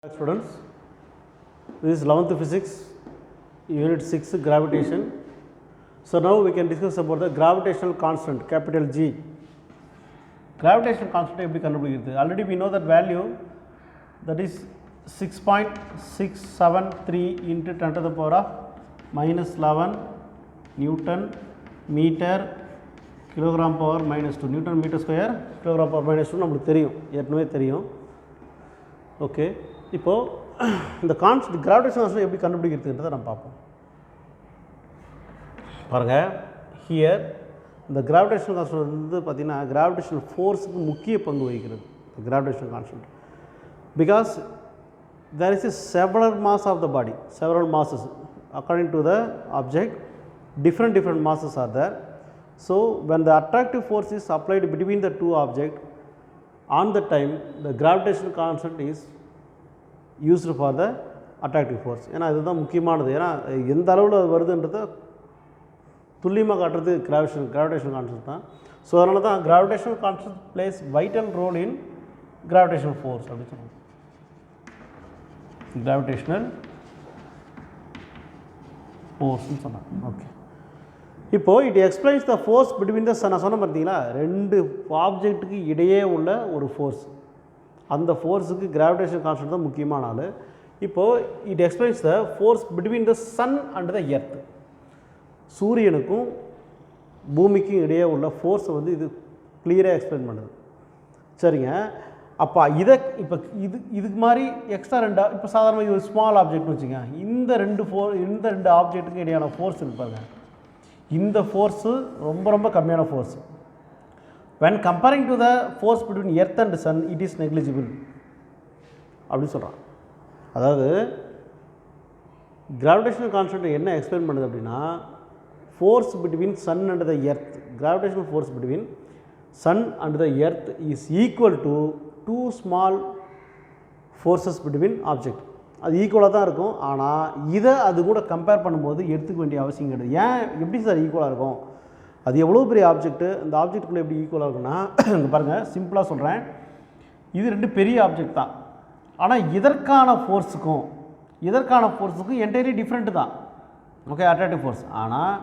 Students, this is 11th physics, unit 6 gravitation. So now we can discuss about the gravitational constant, capital G. Gravitational constant எப்படி கண்டுபிடிக்கிறது? Already we know that value, that is 6.673 into 10 to the power of minus 11 Newton meter kilogram power minus 2 Newton meter square kilogram power minus 2 நமக்கு தெரியும், ஏற்கனவே தெரியும். Okay, இப்போது இந்த gravitation constant எப்படி கண்டுபிடிக்கிறதுன்றதை நம்ம பார்ப்போம். பாருங்கள், ஹியர் இந்த கிராவிடேஷன் கான்ஸ்டன்ட் வந்து பார்த்திங்கன்னா கிராவிடேஷனல் ஃபோர்ஸுக்கு முக்கிய பங்கு வகிக்கிறது. Gravitation constant because there is a several mass of the body, several masses according to the object, different masses are there. So when the attractive force is applied between the two objects, on the time the gravitational constant is used for the attractive force. ஏன்னா இதுதான் முக்கியமானது. ஏன்னா எந்த அளவில் அது வருதுன்றதை துல்லியமாக காட்டுறது gravitation constant தான். ஸோ அதனால தான் gravitational constant plays vital role in gravitational force அப்படின்னு சொல்லுவாங்க. கிராவிடேஷனல் ஃபோர்ஸ்னு சொன்னாங்க. ஓகே, இப்போது it explains the force between the நான் சொன்ன பார்த்தீங்களா, ரெண்டு ஆப்ஜெக்ட்டுக்கு இடையே உள்ள ஒரு ஃபோர்ஸ், அந்த ஃபோர்ஸுக்கு கிராவிடேஷன் கான்ஸ்டன்ட் தான் முக்கியமான ஆள். இப்போது it explains the force between the sun and the earth. சூரியனுக்கும் பூமிக்கும் இடையே உள்ள ஃபோர்ஸை வந்து இது கிளியராக எக்ஸ்பிளைன் பண்ணுது. சரிங்க, அப்போ இதுக்கு மாதிரி எக்ஸ்ட்ரா இப்போ சாதாரணமாக இது ஒரு ஸ்மால் ஆப்ஜெக்ட்னு வச்சுங்க, இந்த ரெண்டு ஆப்ஜெக்ட்டுக்கு இடையான ஃபோர்ஸ் இருப்பாங்க. இந்த ஃபோர்ஸு ரொம்ப கம்மியான force. when comparing to the force between earth and sun, it is negligible அப்படின்னு சொல்கிறான். அதாவது கிராவிடேஷனல் கான்ஸ்டன்ட் என்ன எக்ஸ்பிளைன் பண்ணுது அப்படின்னா, force between sun and the earth, gravitational force between sun and the earth is equal to two small forces between object. அது ஈக்குவலாக தான் இருக்கும். ஆனால் இதை அது கூட கம்பேர் பண்ணும்போது எடுத்துக்க வேண்டிய அவசியம் கிடையாது. ஏன், எப்படி சார் ஈக்குவலாக இருக்கும்? அது எவ்வளோ பெரிய ஆப்ஜெக்ட்டு, அந்த ஆப்ஜெக்டுக்குள்ளே எப்படி ஈக்குவலாக இருக்குன்னா, இங்கே பாருங்கள், சிம்பிளாக சொல்கிறேன், இது ரெண்டு பெரிய ஆப்ஜெக்ட் தான். ஆனால் இதற்கான ஃபோர்ஸுக்கும் என்டையர்லி டிஃப்ரெண்ட்டு தான். Okay, attractive force. ஆனால்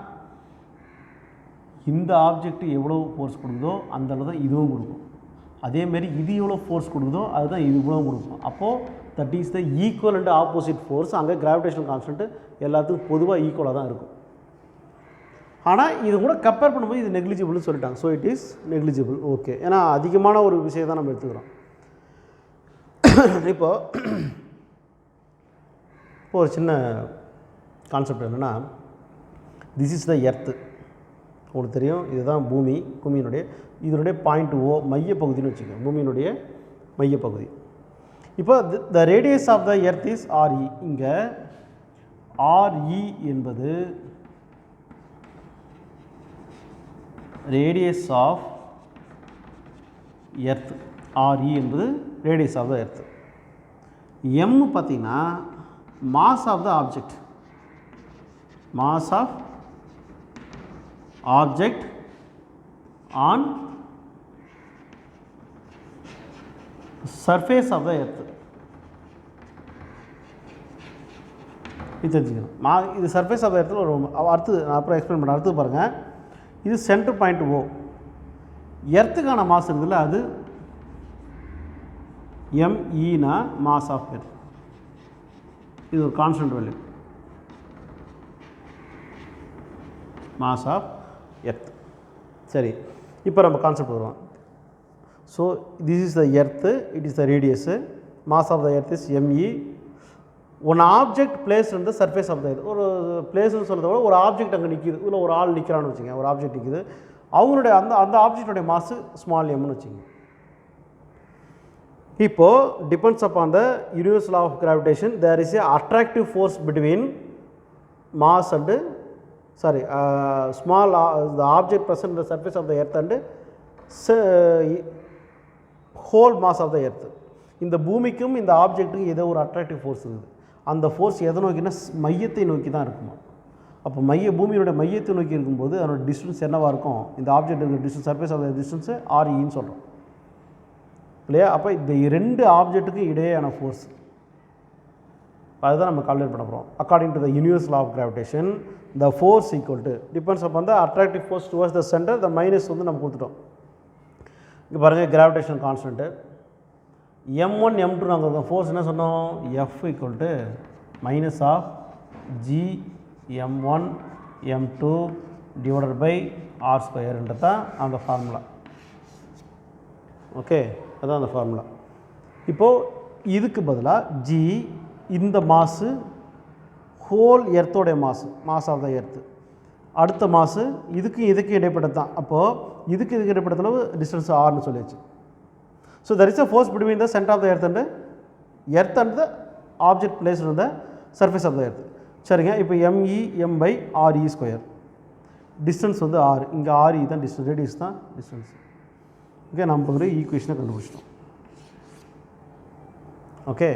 இந்த ஆப்ஜெக்ட் எவ்வளோ ஃபோர்ஸ் கொடுக்குதோ அந்த அளவு தான் இதுவும் கொடுக்கும். அதேமாரி இது எவ்வளோ ஃபோர்ஸ் கொடுக்குதோ அதுதான் இது இவ்வளோ கொடுக்கும். அப்போது that is the equal and opposite force. அங்கே கிராவிடேஷனல் கான்ஸ்டன்ட் எல்லாத்துக்கும் பொதுவாக ஈக்குவலாக தான் இருக்கும். ஆனால் இது கூட கம்பேர் பண்ணும்போது இது நெக்லிஜிபிள்னு சொல்லிட்டாங்க. So it is negligible. Okay, ஏன்னா அதிகமான ஒரு விஷயம் தான் நம்ம எடுத்துக்கிறோம். இப்போது ஒரு சின்ன கான்செப்ட் என்னென்னா, திஸ் இஸ் த எர்த்து. உங்களுக்கு தெரியும், இதுதான் இதனுடைய பாயிண்ட் ஓ மையப்பகுதின்னு வச்சுக்கோங்க, பூமியினுடைய மையப்பகுதி. இப்போ the radius of the earth is RE. இங்கே ஆர்இ என்பது ரேடியஸ் ஆஃப் எர்த். ஆர்இ என்பது radius of the earth. M பார்த்தீங்கன்னா mass of the object, mass of object on surface of the earth. இது தெரிஞ்சுக்கணும். இது சர்ஃபேஸ் ஆஃப் த எர்த்தில் ஒரு அடுத்து நான் அப்புறம் எக்ஸ்பிளைன் பண்ணுறேன். அடுத்து பாருங்கள், இது சென்டர் பாயிண்ட் ஓ. எர்த்துக்கான மாஸ் இருக்குதுல்ல, அது எம்இனா மாஸ் ஆஃப் எர்த். இது ஒரு constant value, mass of earth. சரி, இப்போ நம்ம கான்செப்ட் வருவோம். So this is the earth, it is the radius, mass of the earth is M E. One object place இந்த சர்ஃபேஸ் ஆஃப் த எர்த். ஒரு பிளேஸ்ன்னு சொல்கிறத விட ஒரு ஆப்ஜெக்ட் அங்கே நிற்கிது, இல்லை ஒரு ஆள் நிற்கிறான்னு வச்சுங்க, ஒரு ஆப்ஜெக்ட் நிற்கிது, அவங்களுடைய அந்த ஆப்ஜெக்டுடைய மாசு ஸ்மால் எம்னு வச்சுங்க. இப்போது depends upon the universal law of gravitation, there is a attractive force between mass and small the object present in the surface of the earth and whole mass of the earth. இந்த பூமிக்கும் இந்த ஆப்ஜெக்ட்டுக்கும் ஏதோ ஒரு attractive force இருக்குது. அந்த force எதை நோக்கினா மையத்தை நோக்கி தான் இருக்குமா. அப்போ பூமியோட மையத்தை நோக்கி இருக்கும்போது அதனோட டிஸ்டன்ஸ் என்னவாக இருக்கும், இந்த ஆப்ஜெக்ட் இருக்கிற distance, surface of the distance ஆர்இன்னு சொல்கிறோம் இல்லையா. அப்போ இந்த ரெண்டு ஆப்ஜெக்ட்டுக்கும் இடையேயான ஃபோர்ஸ் அதுதான் நம்ம கால்குலேட் பண்ண போகிறோம். According to the universal law of gravitation, the force equal to depends upon the attractive force towards the center, the minus வந்து நம்ம கொடுத்துட்டோம். இங்கே பாருங்கள் கிராவிடேஷன் கான்ஸ்டன்ட்டு m1 m2 நாங்கள் ஃபோர்ஸ் என்ன சொன்னோம், F equal to minus of g m1 m2 divided by r ஸ்கொயர்ன்றது தான் அந்த ஃபார்முலா. ஓகே, அதுதான் அந்த ஃபார்முலா. இப்போது இதுக்கு பதிலாக g இந்த மாசு ஹோல் எர்த்தோடைய மாஸ் ஆஃப் த எர்த்து, அடுத்த மாசு இதுக்கு இடைப்பட்டது தான். அப்போது இதுக்கு இடைப்பட்டளவு டிஸ்டன்ஸ் ஆர்னு சொல்லியாச்சு. So there is a force between the center of the earth and the object placed on the surface of the earth. சரிங்க, இப்போ ME m/RE ஸ்கொயர், டிஸ்டன்ஸ் வந்து R, இங்கே RE தான் டிஸ்டன்ஸ், ரேடியஸ் தான் டிஸ்டன்ஸ். ஓகே, நம்ம ஒரு ஈக்குவேஷனை கண்டுபிடிச்சிட்டோம். Okay,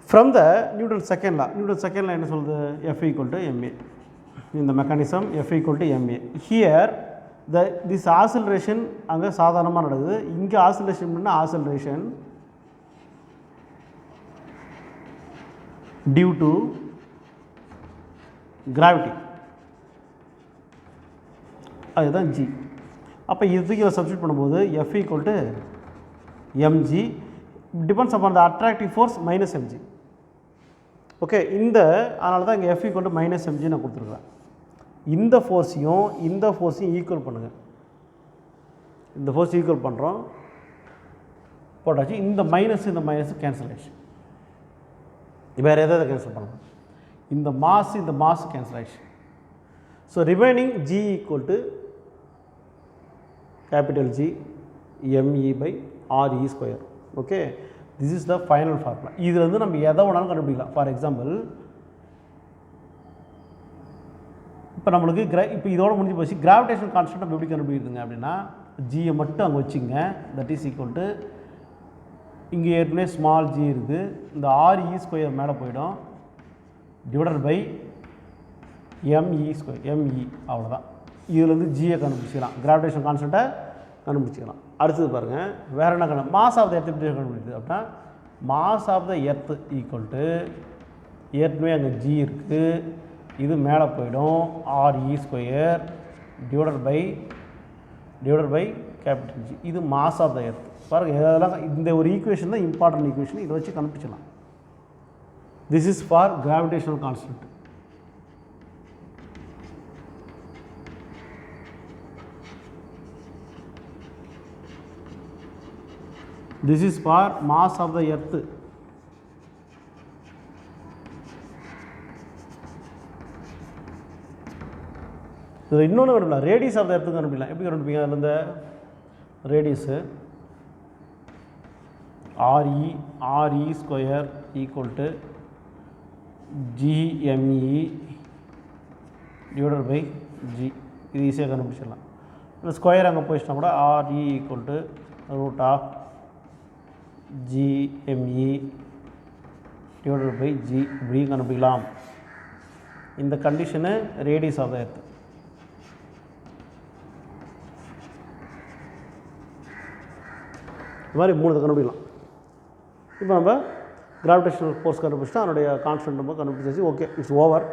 from the Newton second law என்ன சொல்லுது, F equal to ma. இந்த mechanism F equal to ma. Here this acceleration அங்கே சாதாரணமாக நடக்குது, இங்கே ஆசிலரேஷன் டியூ டு கிராவிட்டி, அதுதான் G. அப்போ இதுக்கு சப்ஸ்டியூட் பண்ணும்போது F equal to mg depends upon the attractive force minus mg. Okay, அதனால தான் இங்கே F equal to minus mg நான் கொடுத்துருக்குறேன். இந்த ஃபோர்ஸையும் ஈக்குவல் பண்ணுங்கள். இந்த ஃபோர்ஸ் ஈக்குவல் பண்ணுறோம், போட்டாச்சு. இந்த மைனஸ் கேன்சல் ஆகிடுச்சு. வேறு எதாவது கேன்சல் பண்ணலாம். இந்த மாஸ் கேன்சல் ஆகிடுச்சு. So remaining G equal to capital G me/RE square. Okay, this is the final formula. இதில் வந்து நம்ம எதை வேணாலும் கண்டுபிடிக்கலாம். ஃபார் எக்ஸாம்பிள், இப்போ நம்மளுக்கு இப்போ இதோட முடிஞ்சு போச்சு. கிராவிடேஷன் கான்ஸ்டன்ட் நம்ம எப்படி கண்டுபிடிக்குதுங்க அப்படின்னா, ஜியை மட்டும் அங்கே வச்சுங்க. தட் இஸ் ஈக்குவல் டு, இங்கே ஏற்கனவே ஸ்மால் ஜி இருக்குது, இந்த RE ஸ்கொயர் மேலே போயிடும், divided by ME square, ME, அவ்வளோதான். இதுலேருந்து ஜியை கண்டுபிடிச்சிக்கலாம், கிராவிடேஷன் கான்ஸ்டன்ட்டை கண்டுபிடிச்சிக்கலாம். அடுத்தது பாருங்கள், வேறு என்ன மாஸ் ஆஃப் த எர்த் எப்படி கண்டுபிடிக்குது அப்படின்னா, mass of the earth equal to, ஏற்கனவே அங்கே ஜி இருக்குது, இது மேலே போயிடும், RE square divided by capital G. இது மாஸ் ஆஃப் த எர்த். பாருங்கள், இதெல்லாம் இந்த ஒரு ஈக்குவேஷன் தான் இம்பார்ட்டன்ட் ஈக்குவேஷன், இதை வச்சு கண்டுபிடிச்சலாம். This is for gravitational constant. This is for mass of the earth. இதில் இன்னொன்று கண்டுபிடிக்கலாம், ரேடியஸ் ஆஃப் த எர்த்து கண்டுபிடிக்கலாம். எப்படி கண்டுபிடிங்க, அதில் இந்த radius RE square equal to GME divided by G. இது ஈஸியாக கண்டுபிடிச்சிடலாம். இந்த ஸ்கொயர் அங்கே போயிடுச்சுனா கூட RE equal to root of GME divided by G இப்படி கண்டுபிடிக்கலாம். இந்த condition radius of the earth. இது மாதிரி 3 கண்டுபிடிக்கலாம். இப்போ நம்ம கிராவிடேஷனல் ஃபோர்ஸ் கண்டுபிடிச்சிட்டா அதனுடைய கான்ஸ்டன்ட் நம்ம கண்டுபிடிச்சாச்சு. Okay, it's over.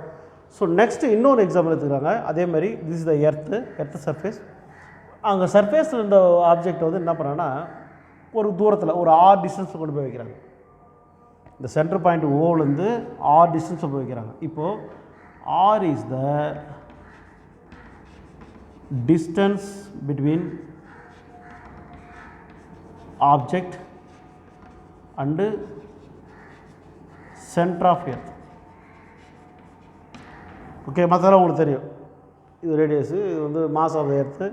So next இன்னொரு எக்ஸாம்பிள் எடுத்துக்கிறாங்க. அதேமாதிரி this is the earth surface. அங்கே சர்ஃபேஸில் இந்த ஆப்ஜெக்ட் வந்து என்ன பண்ணாங்கன்னா, ஒரு தூரத்தில் ஒரு R டிஸ்டன்ஸில் கொண்டு போய் வைக்கிறாங்க. இந்த சென்டர் பாயிண்ட் ஓவிலேருந்து R டிஸ்டன்ஸில் போய் வைக்கிறாங்க. இப்போது R is the distance between object and centre of earth. Okay, மற்றதெல்லாம் உங்களுக்கு தெரியும். இது ரேடியஸு, இது வந்து மாஸ் ஆஃப் எர்த்து,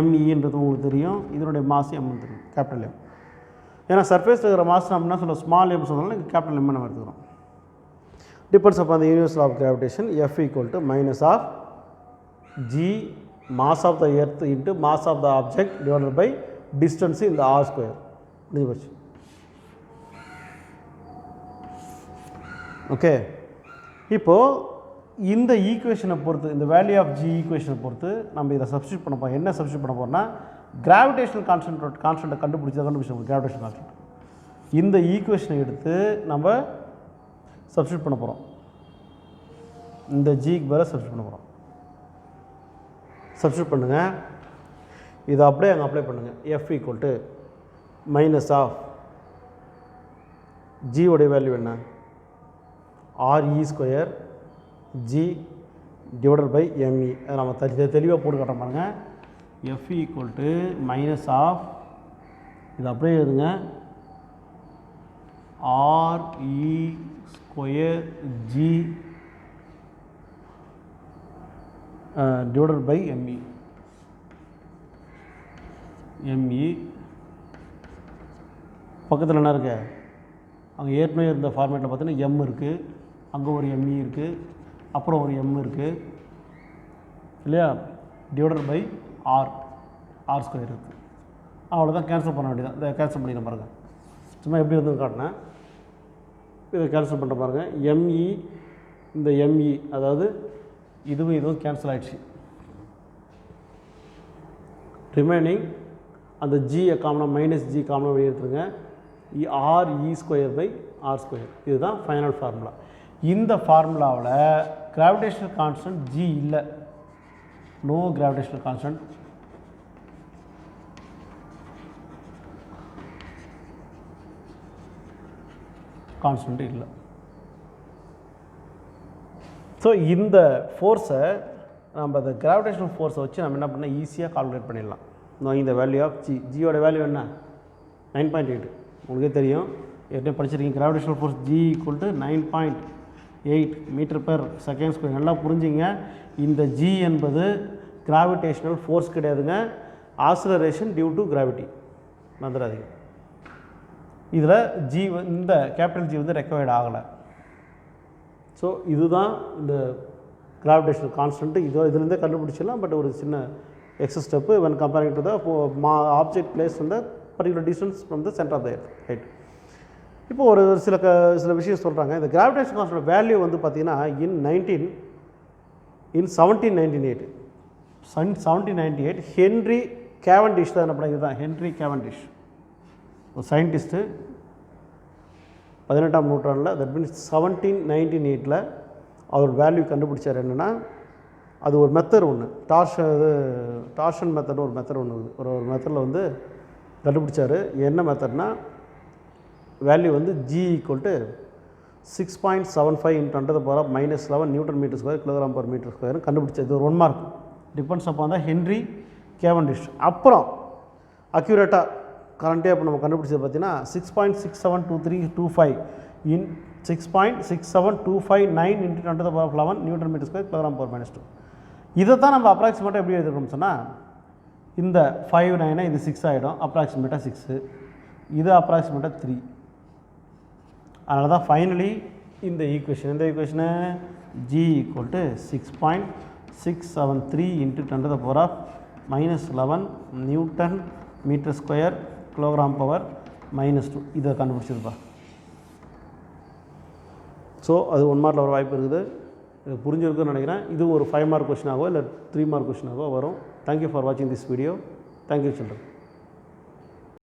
ME-ன்றது உங்களுக்கு தெரியும். இதனுடைய மாஸ் M தெரியும், கேபிட்டல் M. ஏன்னா சர்ஃபேஸில் இருக்கிற மாஸ் நம்ம என்ன சொல்லுவோம், ஸ்மால் M சொன்னாலும் இங்கே கேபிட்டல் M நம்ம எடுத்துக்கிறோம். Depends upon the universal of gravitation. F equal to minus of G mass of the earth into mass of the object divided by distance இந்த R ஸ்கொயர். முடிஞ்சு போச்சு. ஓகே, இப்போது இந்த ஈக்குவேஷனை பொறுத்து, இந்த வேல்யூ ஆஃப் G ஈக்குவேஷனை பொறுத்து நம்ம இதை சப்ஸ்டியூட் பண்ண போகிறோம். என்ன சப்ஸ்டியூட் பண்ண போகிறோம்னா, கிராவிடேஷனல் கான்ஸ்டன்ட்டை கண்டுபிடிச்சோம். கிராவிடேஷன் கான்ஸ்டன்ட் இந்த ஈக்குவேஷனை எடுத்து நம்ம சப்ஸ்டியூட் பண்ண போகிறோம். இந்த ஜிக்கு பதிலாக சப்ஸ்டியூட் பண்ண போகிறோம். சப்ஸ்டியூட் பண்ணுங்கள். இதை அப்படியே அங்கே அப்ளை பண்ணுங்கள். F equal to minus of ஜியோடைய வேல்யூ என்ன, RE square G divided by ME. அதை நம்ம தெளிவாக போட்டு காட்ட பாருங்க. F equal to minus of, இது அப்படியே எழுதுங்க, RE square G divided by ME. ME பக்கத்தில் என்ன இருக்கு, அங்கே ஏற்கனவே இருந்த ஃபார்மேட்டில் பார்த்தீங்கன்னா எம் இருக்குது, அங்கே ஒரு எம்இ இருக்குது, அப்புறம் ஒரு எம் இருக்குது இல்லையா, டிவைடட் பை ஆர் ஸ்கொயர் இருக்குது. அவ்வளோதான், கேன்சல் பண்ண வேண்டியதான். இதை கேன்சல் பண்ணிடுற பாருங்க. சும்மா எப்படி வந்து காட்டினேன், இதை கேன்சல் பண்ணுற பாருங்க. எம்இ இந்த எம்இ, அதாவது இதுவும் கேன்சல் ஆகிடுச்சு. ரிமைனிங் அந்த ஜியை காமனாக மைனஸ் ஜி காமனாக வெளியே எடுத்துருங்க. R E square by R square, இதுதான் ஃபைனல் ஃபார்முலா. இந்த ஃபார்முலாவில் கிராவிடேஷனல் கான்ஸ்டன்ட் ஜி இல்லை, நோ கிராவிடேஷனல் கான்ஸ்டன்ட். கான்ஸ்டன்ட் இல்லை. ஸோ இந்த ஃபோர்ஸை நம்ம அந்த கிராவிடேஷனல் ஃபோர்ஸை வச்சு நம்ம என்ன பண்ணால் ஈஸியாக கால்குலேட் பண்ணிடலாம். இந்த வேல்யூ ஆஃப் ஜியோட வேல்யூ என்ன, 9.8. உங்களுக்கே தெரியும், ஏற்கனவே படிச்சிருக்கீங்க. Gravitational force G equal to 9.8 metre per second square. நல்லா புரிஞ்சுங்க, இந்த ஜி என்பது கிராவிடேஷனல் ஃபோர்ஸ் கிடையாதுங்க, ஆக்ஸலரேஷன் டியூ டு கிராவிட்டி. வந்துடாதீங்க. இதில் ஜி இந்த கேபிட்டல் ஜி வந்து ரெக்கவர்ட் ஆகலை. ஸோ இதுதான் இந்த கிராவிடேஷனல் கான்ஸ்டன்ட்டு. இதுலேருந்தே கண்டுபிடிச்சிடலாம். பட் ஒரு சின்ன excess step when comparing to the object placed on the particular distance from the center of the earth, right? இப்போ ஒரு சில விஷயம் சொல்கிறாங்க. இந்த கிராவிடேஷன் கான்ஸ்டன்ட் வேல்யூ வந்து பார்த்தீங்கன்னா in 1798 ஹென்ரி கேவண்டிஷ் தான் என்ன பண்ண, இதுதான் ஹென்ரி கேவண்டிஷ், ஒரு சயின்டிஸ்ட்டு 18ஆம் நூற்றாண்டில், தட் மீன்ஸ் 1798 அவர் வேல்யூ கண்டுபிடிச்சார். என்னென்னா, அது ஒரு மெத்தட் ஒன்று, டார்ஷன் மெத்தட் ஒரு மெத்தட் ஒன்று ஒரு மெத்தடில் வந்து கண்டுபிடிச்சார். என்ன மெத்தட்னா, வேல்யூ வந்து G equal to 6.75 × 10⁻⁻11 newton metre square kilogram per metre square கண்டுபிடிச்சது. இது ஒரு 1 மார்க், டிபெண்ட்ஸ் அப்பான் தான் ஹென்ரி கேவண்டிஷ். அப்புறம் அக்யூரேட்டாக கரண்ட்டே இப்போ நம்ம கண்டுபிடிச்சது பார்த்தீங்கன்னா 6.672325 இன் 6.67259 × 10⁻11 newton metre square kilogram per -2. இதை தான் நம்ம அப்ராக்சிமேட்டாக எப்படி எழுதுறோம்னு சொன்னால், இந்த 5 9 இது 6 ஆகிடும், அப்ராக்சிமேட்டாக 6, இது அப்ராக்சிமேட்டாக 3. அதனால தான் ஃபைனலி இந்த ஈக்குவேஷன், இந்த ஈக்குவேஷனை G equal to 6.673 × 10⁻11 newton metre square kilogram power -2 இதை கண்டுபிடிச்சிருப்பா. ஸோ அது 1 மார்க்கில் வர வாய்ப்பு இருக்குது. இது புரிஞ்சிருக்குன்னு நினைக்கிறேன். இது ஒரு 5 மார்க் கொஸ்டினாகவோ இல்லை 3 மார்க் கொஸ்டினாகவோ வரும். தேங்க்யூ ஃபார் வாட்சிங் திஸ் வீடியோ. Thank you children.